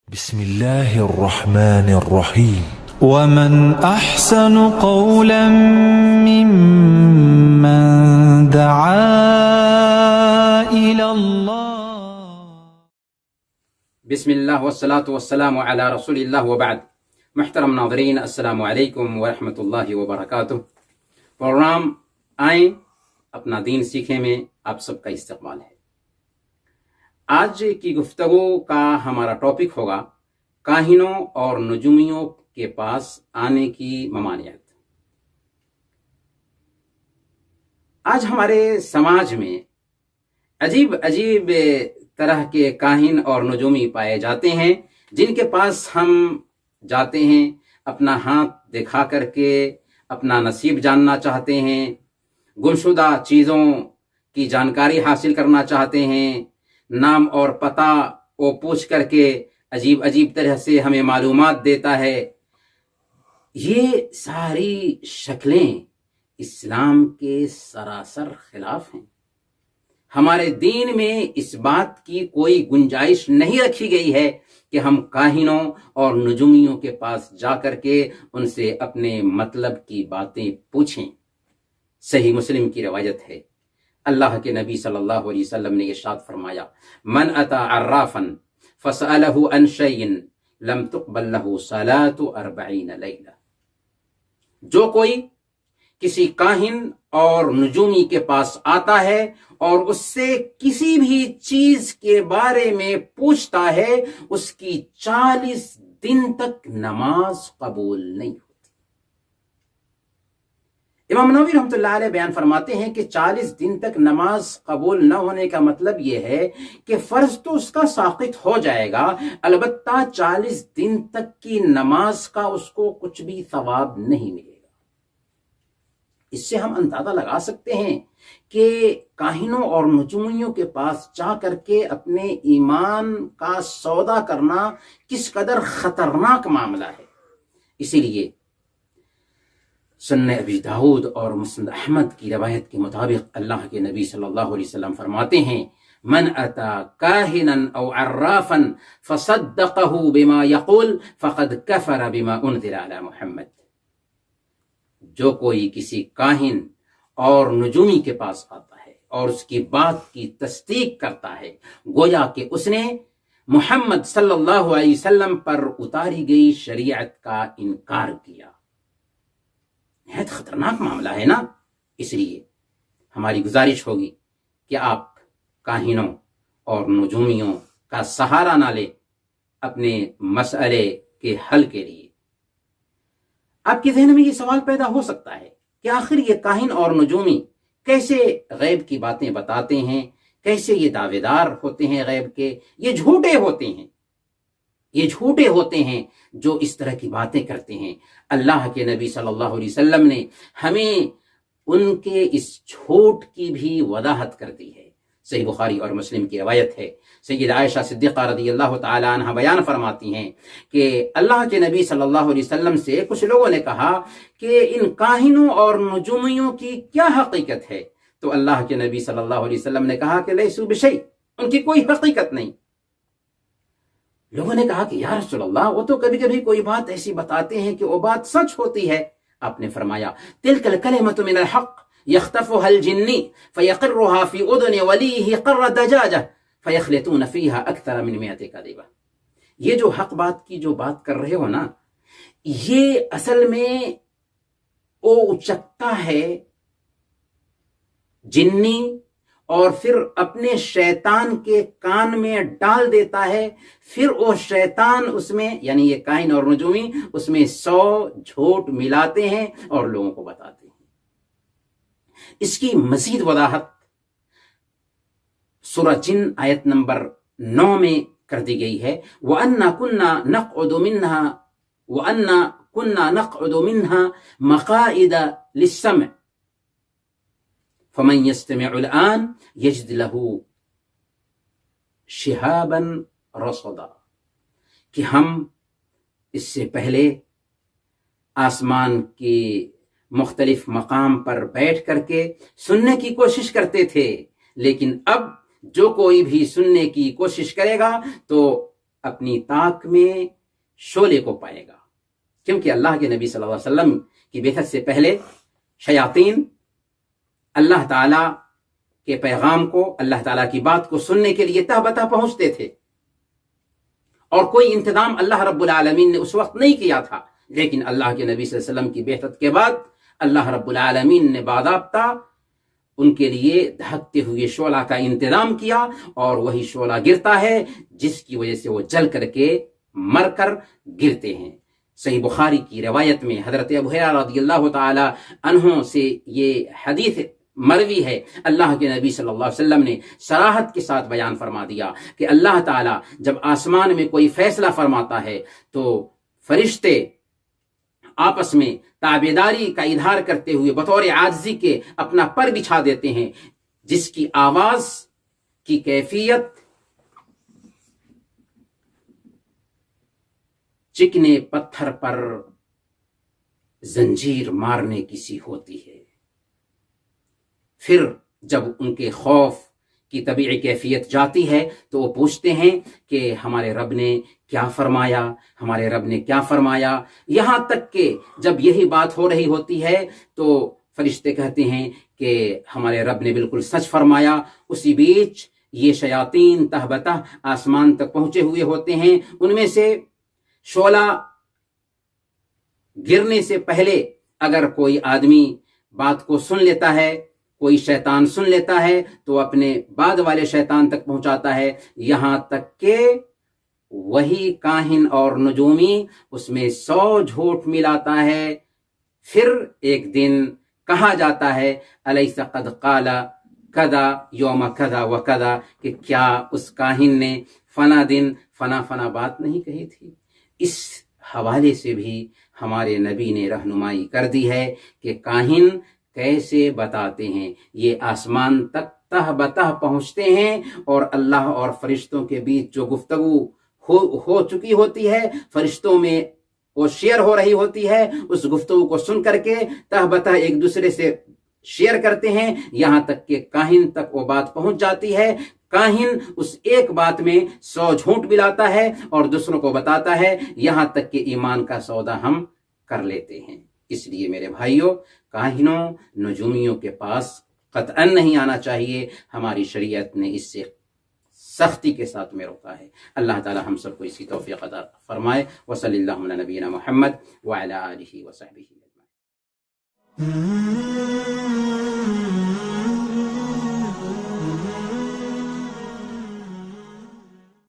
بسم الله الرحمن الرحيم. ومن أحسن قولا ممن دعا إلى الله. بسم اللہ والصلاة والسلام علی رسول اللہ وبعد. محترم ناظرین، السلام علیکم ورحمۃ اللہ وبرکاتہ. پروگرام آئیں اپنا دین سیکھیں میں آپ سب کا استقبال ہے. آج کی گفتگو کا ہمارا ٹاپک ہوگا کاہنوں اور نجومیوں کے پاس آنے کی ممانعت. آج ہمارے سماج میں عجیب طرح کے کاہن اور نجومی پائے جاتے ہیں جن کے پاس ہم جاتے ہیں اپنا ہاتھ دکھا کر کے اپنا نصیب جاننا چاہتے ہیں، گمشدہ چیزوں کی جانکاری حاصل کرنا چاہتے ہیں، نام اور پتہ وہ پوچھ کر کے عجیب طرح سے ہمیں معلومات دیتا ہے. یہ ساری شکلیں اسلام کے سراسر خلاف ہیں. ہمارے دین میں اس بات کی کوئی گنجائش نہیں رکھی گئی ہے کہ ہم کاہنوں اور نجومیوں کے پاس جا کر کے ان سے اپنے مطلب کی باتیں پوچھیں. صحیح مسلم کی روایت ہے، اللہ کے نبی صلی اللہ علیہ وسلم نے ارشاد فرمایا، من اتی عرافا فسألہ عن شیء لم تقبل له صلاة 40 لیلہ. جو کوئی کسی کاہن اور نجومی کے پاس آتا ہے اور اس سے کسی بھی چیز کے بارے میں پوچھتا ہے، اس کی 40 دن تک نماز قبول نہیں ہوتی. امام نووی رحمۃ اللہ علیہ بیان فرماتے ہیں کہ 40 دن تک نماز قبول نہ ہونے کا مطلب یہ ہے کہ فرض تو اس کا ساقط ہو جائے گا، البتہ 40 دن تک کی نماز کا اس کو کچھ بھی ثواب نہیں ملے گا. اس سے ہم اندازہ لگا سکتے ہیں کہ کاہنوں اور نجومیوں کے پاس جا کر کے اپنے ایمان کا سودا کرنا کس قدر خطرناک معاملہ ہے. اسی لیے سنن ابی داؤد اور مسند احمد کی روایت کے مطابق اللہ کے نبی صلی اللہ علیہ وسلم فرماتے ہیں، من اتا کاہنا او عرافا فصدقہ بما یقول فقد کفر بما انزل علی محمد. جو کوئی کسی کاہن اور نجومی کے پاس آتا ہے اور اس کی بات کی تصدیق کرتا ہے، گویا کہ اس نے محمد صلی اللہ علیہ وسلم پر اتاری گئی شریعت کا انکار کیا. بہت خطرناک معاملہ ہے نا. اس لیے ہماری گزارش ہوگی کہ آپ کاہنوں اور نجومیوں کا سہارا نہ لیں اپنے مسئلے کے حل کے لیے. آپ کے ذہن میں یہ سوال پیدا ہو سکتا ہے کہ آخر یہ کاہن اور نجومی کیسے غیب کی باتیں بتاتے ہیں، کیسے یہ دعوے دار ہوتے ہیں غیب کے، یہ جھوٹے ہوتے ہیں جو اس طرح کی باتیں کرتے ہیں. اللہ کے نبی صلی اللہ علیہ وسلم نے ہمیں ان کے اس جھوٹ کی بھی وضاحت کر دی ہے. صحیح بخاری اور مسلم کی روایت ہے، سید عائشہ صدیقہ رضی اللہ تعالی عنہ بیان فرماتی ہیں کہ اللہ کے نبی صلی اللہ علیہ وسلم سے کچھ لوگوں نے کہا کہ ان کاہنوں اور نجومیوں کی کیا حقیقت ہے؟ تو اللہ کے نبی صلی اللہ علیہ وسلم نے کہا کہ لیسوا بشیء، ان کی کوئی حقیقت نہیں. لوگوں نے کہا کہ یا رسول اللہ، وہ تو کبھی کبھی کوئی بات ایسی بتاتے ہیں کہ وہ بات سچ ہوتی ہے. آپ نے فرمایا، تلک الکلمۃ من الحق یخطفها الجنی فیقرها فی اذن ولیہ قر دجاجہ فیخلطون فیہا اکثر من 100 کذبہ. یہ جو حق بات کی جو بات کر رہے ہو نا، یہ اصل میں وہ اچکتا ہے جنی اور پھر اپنے شیطان کے کان میں ڈال دیتا ہے. پھر وہ شیطان اس میں، یعنی یہ کاہن اور نجومی، اس میں 100 جھوٹ ملاتے ہیں اور لوگوں کو بتاتے ہیں. اس کی مزید وضاحت سورہ جن آیت نمبر 9 میں کر دی گئی ہے، وَأَنَّا كُنَّا نَقْعُدُ مِنْهَا مَقَاعِدَ لِلسَّمْعِ فَمَنْ يَسْتَمِعُ الْآنَ يَجِدْ لَهُ شِهَابًا رَصَدًا. کہ ہم اس سے پہلے آسمان کی مختلف مقام پر بیٹھ کر کے سننے کی کوشش کرتے تھے، لیکن اب جو کوئی بھی سننے کی کوشش کرے گا تو اپنی طاق میں شعلے کو پائے گا، کیونکہ اللہ کے نبی صلی اللہ علیہ وسلم کی بعثت سے پہلے شیاطین اللہ تعالیٰ کے پیغام کو، اللہ تعالیٰ کی بات کو سننے کے لیے تہ بتہ پہنچتے تھے، اور کوئی انتظام اللہ رب العالمین نے اس وقت نہیں کیا تھا، لیکن اللہ کے نبی صلی اللہ علیہ وسلم کی بعثت کے بعد اللہ رب العالمین نے باضابطہ ان کے لیے دھکتے ہوئے شعلہ کا انتظام کیا، اور وہی شعلہ گرتا ہے جس کی وجہ سے وہ جل کر کے مر کر گرتے ہیں۔ صحیح بخاری کی روایت میں حضرت ابو ہریرہ رضی اللہ تعالی عنہ سے یہ حدیث مروی ہے، اللہ کے نبی صلی اللہ علیہ وسلم نے صراحت کے ساتھ بیان فرما دیا کہ اللہ تعالیٰ جب آسمان میں کوئی فیصلہ فرماتا ہے تو فرشتے آپس میں تابعداری کا اظہار کرتے ہوئے بطور عاجزی کے اپنا پر بچھا دیتے ہیں، جس کی آواز کی کیفیت چکنے پتھر پر زنجیر مارنے کی سی ہوتی ہے۔ پھر جب ان کے خوف کی طبیعی کیفیت جاتی ہے تو وہ پوچھتے ہیں کہ ہمارے رب نے کیا فرمایا، ہمارے رب نے کیا فرمایا، یہاں تک کہ جب یہی بات ہو رہی ہوتی ہے تو فرشتے کہتے ہیں کہ ہمارے رب نے بالکل سچ فرمایا۔ اسی بیچ یہ شیاطین تہ بتہ آسمان تک پہنچے ہوئے ہوتے ہیں، ان میں سے شعلہ گرنے سے پہلے اگر کوئی آدمی بات کو سن لیتا ہے، کوئی شیطان سن لیتا ہے تو اپنے بعد والے شیطان تک پہنچاتا ہے، یہاں تک کہ وہی کاہن اور نجومی اس میں 100 جھوٹ ملاتا ہے۔ پھر ایک دن کہا جاتا ہے الیس قد قال کذا یوم کذا و کذا، کہ کیا اس کاہن نے فنا دن فنا فنا بات نہیں کہی تھی۔ اس حوالے سے بھی ہمارے نبی نے رہنمائی کر دی ہے کہ کاہن کیسے بتاتے ہیں، یہ آسمان تک تہ بتہ پہنچتے ہیں، اور اللہ اور فرشتوں کے بیچ جو گفتگو ہو چکی ہوتی ہے، فرشتوں میں وہ شیئر ہو رہی ہوتی ہے، اس گفتگو کو سن کر کے تہ بتہ ایک دوسرے سے شیئر کرتے ہیں، یہاں تک کہ کاہن تک وہ بات پہنچ جاتی ہے۔ کاہن اس ایک بات میں 100 جھوٹ ملاتا ہے اور دوسروں کو بتاتا ہے، یہاں تک کہ ایمان کا سودا ہم کر لیتے ہیں۔ اس لیے میرے بھائیوں، کاہنوں نجومیوں کے پاس قطعاً نہیں آنا چاہیے، ہماری شریعت نے اس سے سختی کے ساتھ میں روکا ہے۔ اللہ تعالی ہم سب کو اسی توفیق عطا فرمائے۔ وصلی اللہ علی نبینا محمد وعلی آلہ وصحبہ اجمعین۔